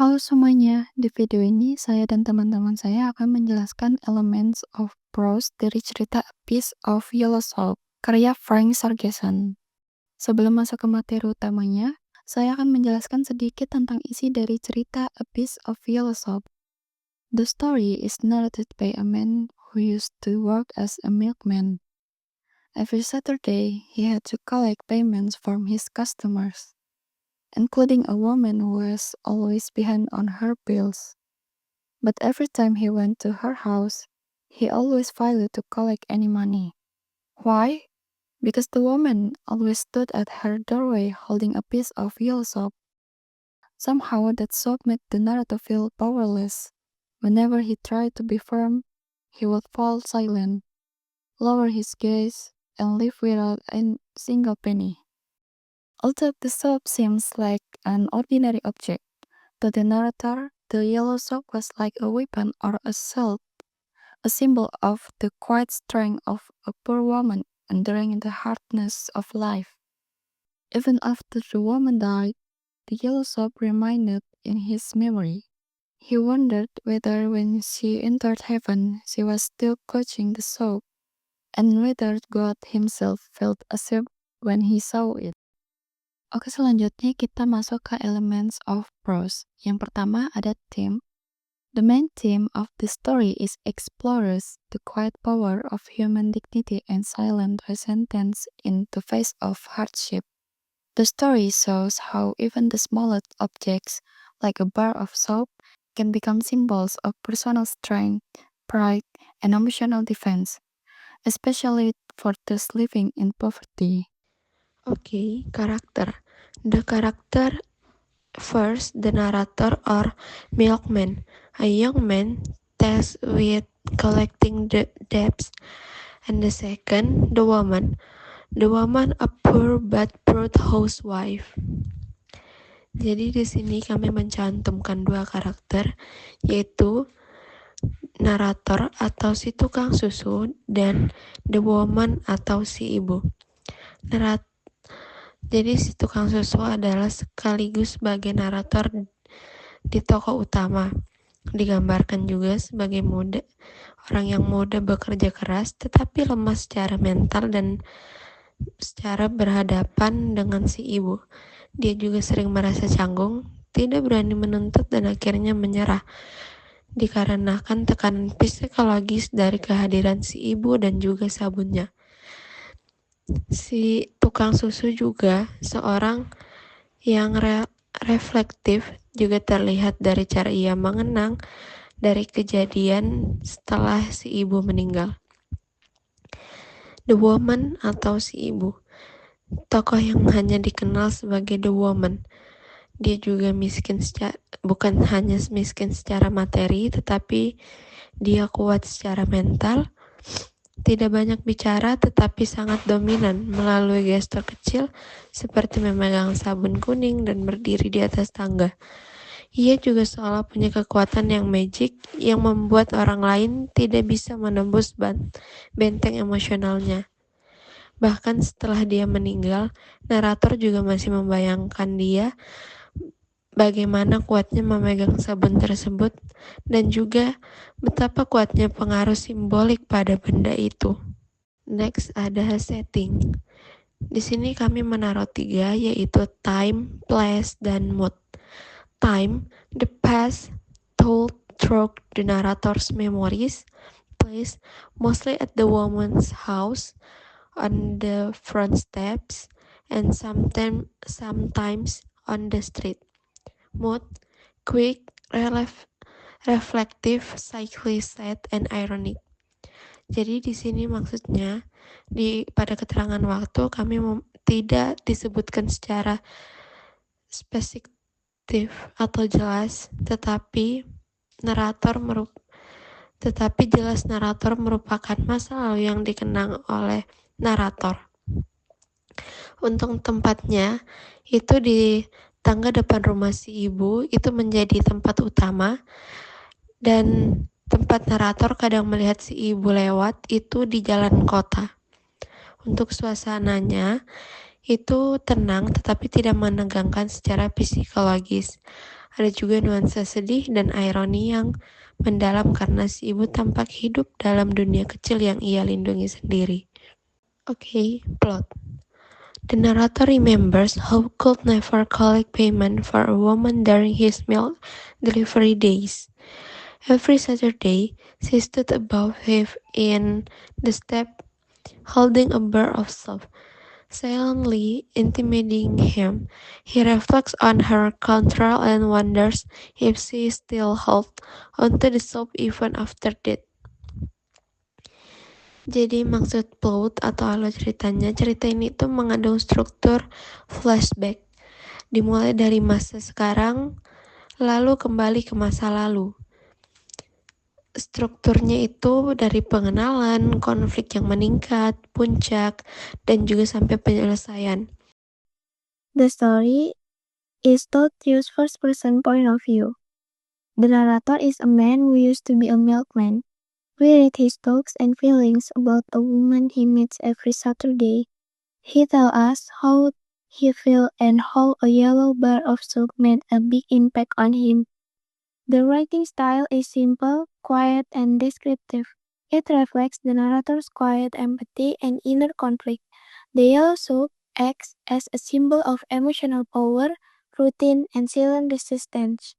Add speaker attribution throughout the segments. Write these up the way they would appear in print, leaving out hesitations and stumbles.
Speaker 1: Halo semuanya, di video ini saya dan teman-teman saya akan menjelaskan Elements of Prose dari cerita A Piece of Yellow Soap, karya Frank Sargeson. Sebelum masuk ke materi utamanya, saya akan menjelaskan sedikit tentang isi dari cerita A Piece of Yellow Soap. The story is narrated by a man who used to work as a milkman. Every Saturday, he had to collect payments from his customers, including a woman who was always behind on her bills. But every time he went to her house, he always failed to collect any money. Why? Because the woman always stood at her doorway holding a piece of yellow soap. Somehow that soap made the narrator feel powerless. Whenever he tried to be firm, he would fall silent, lower his gaze, and leave without a single penny. Although the soap seems like an ordinary object, to the narrator, the yellow soap was like a weapon or a shield, a symbol of the quiet strength of a poor woman enduring the hardness of life. Even after the woman died, the yellow soap remained in his memory. He wondered whether when she entered heaven, she was still clutching the soap, and whether God himself felt ashamed when he saw it. Oke, selanjutnya kita masuk ke Elements of Prose. Yang pertama ada theme. The main theme of the story is explores the quiet power of human dignity and silent resistance in the face of hardship. The story shows how even the smallest objects, like a bar of soap, can become symbols of personal strength, pride, and emotional defense, especially for those living in poverty.
Speaker 2: Okay, character. The character first, the narrator or milkman, a young man tasked with collecting the debts, and the second, the woman, a poor but proud housewife. Jadi di sini kami mencantumkan dua karakter, yaitu narator atau si tukang susu dan the woman atau si ibu. Jadi si tukang susu adalah sekaligus sebagai narator di tokoh utama. Digambarkan juga sebagai orang yang muda bekerja keras tetapi lemah secara mental dan secara berhadapan dengan si ibu. Dia juga sering merasa canggung, tidak berani menuntut dan akhirnya menyerah. Dikarenakan tekanan psikologis dari kehadiran si ibu dan juga sabunnya. Si tukang susu juga seorang yang reflektif, juga terlihat dari cara ia mengenang dari kejadian setelah si ibu meninggal. The woman atau si ibu, tokoh yang hanya dikenal sebagai the woman. Dia juga bukan hanya miskin secara materi, tetapi dia kuat secara mental. Tidak banyak bicara tetapi sangat dominan melalui gestur kecil seperti memegang sabun kuning dan berdiri di atas tangga. Ia juga seolah punya kekuatan yang magic yang membuat orang lain tidak bisa menembus benteng emosionalnya. Bahkan setelah dia meninggal, narator juga masih membayangkan dia bagaimana kuatnya memegang sabun tersebut dan juga betapa kuatnya pengaruh simbolik pada benda itu. Next ada setting. Di sini kami menaruh 3, yaitu time, place, dan mood. Time, the past told through the narrator's memories. Place, mostly at the woman's house, on the front steps, and sometimes on the street. Mood, quick, reflective, slightly sad, and ironic. Jadi di sini maksudnya pada keterangan waktu kami tidak disebutkan secara spesifik atau jelas, tetapi jelas narator merupakan masa lalu yang dikenang oleh narator. Untuk tempatnya itu di tangga depan rumah si ibu, itu menjadi tempat utama, dan tempat narator kadang melihat si ibu lewat itu di jalan kota. Untuk suasananya itu tenang tetapi tidak menegangkan secara psikologis. Ada juga nuansa sedih dan ironi yang mendalam karena si ibu tampak hidup dalam dunia kecil yang ia lindungi sendiri. Oke, plot. The narrator remembers how Colt never collect payment for a woman during his milk delivery days. Every Saturday, she stood above him in the step, holding a bar of soap, silently intimidating him. He reflects on her control and wonders if she still holds onto the soap even after that. Jadi maksud plot atau alur ceritanya, cerita ini tuh mengandung struktur flashback. Dimulai dari masa sekarang, lalu kembali ke masa lalu. Strukturnya itu dari pengenalan, konflik yang meningkat, puncak, dan juga sampai penyelesaian.
Speaker 1: The story is told through first-person point of view. The narrator is a man who used to be a milkman. We read his thoughts and feelings about a woman he meets every Saturday. He tells us how he feels and how a yellow bar of soap made a big impact on him. The writing style is simple, quiet, and descriptive. It reflects the narrator's quiet empathy and inner conflict. The yellow soap acts as a symbol of emotional power, routine, and silent resistance.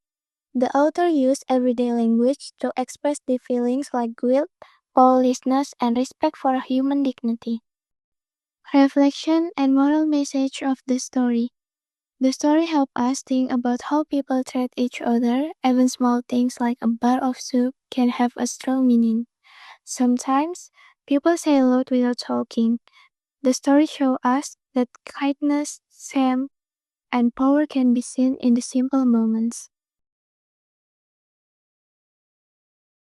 Speaker 1: The author used everyday language to express the feelings like guilt, powerlessness, and respect for human dignity. Reflection and moral message of the story. The story helps us think about how people treat each other. Even small things like a bar of soup can have a strong meaning. Sometimes, people say a lot without talking. The story shows us that kindness, shame, and power can be seen in the simple moments.